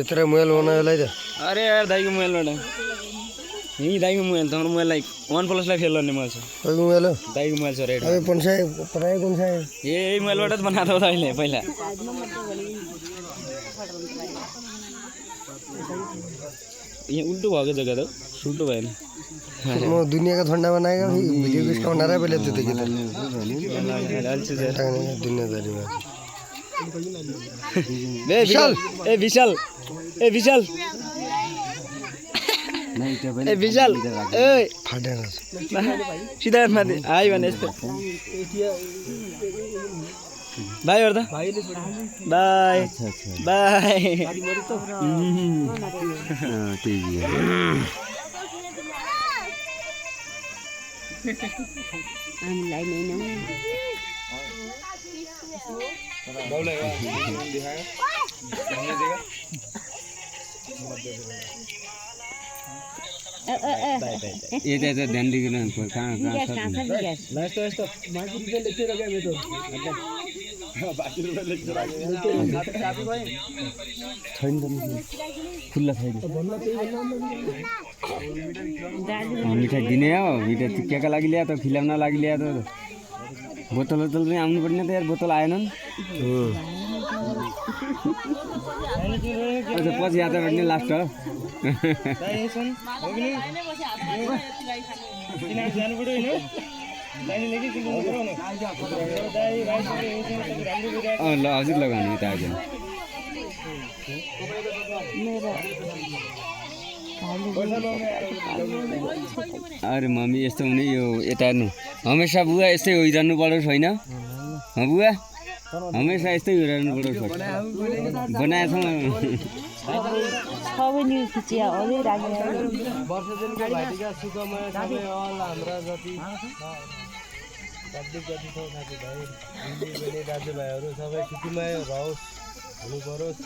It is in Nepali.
तेरा मोबाइल बनायो त अरे यार दाइको मोबाइल बना यही दाइको मोबाइल त मोबाइल लाइक OnePlus लाई फेल गर्ने मोबाइल छ कोइको मोबाइल हो दाइको मोबाइल छ रेड अबे कौन सा है पता है कौन सा है यही मोबाइलबाट त बनाएको हो दाइले पहिला यहाँ उल्टो भएको जग्गा त उल्टो भएन वो दुनिया का ठंडा बनाएगा वीडियो किसका बना रहा है पहले तो देखिए दुनियादारी में विशाल ए विशाल ए विशाल ए विशाल ए फाटेर सीधा माथि आइ भने यस्तो बाई गर्दा बाई बाई हामीलाई नै न ये तो ध्यान दिनु कहाँ खुल्ला मिठाई दिने हो मिठाई के का लागि ल्यायो त खिलाउन लागि ल्यायो त बोतल पनि आउनु पर्ने त यार बोतल आएन नि पछि यात्रा गर्ने लास्ट हो ल हजुर लगाउनु त आज अरे मम्मी यस्तो हुने यो यता हेर्नु हमेसा बुवा यस्तै होइरहनु परोस् होइन बुवा हमेसा यस्तै होइरहनु परोस् बनाएको सबै न्युज खिचिया अझै राखेर वर्षदिनको भाइटिका सुखमय सबै अल हाम्रा जति जति छौँ साथीभाइ दिदी दाजुभाइहरू सबै सुखमय रहोस् हुनु परोस्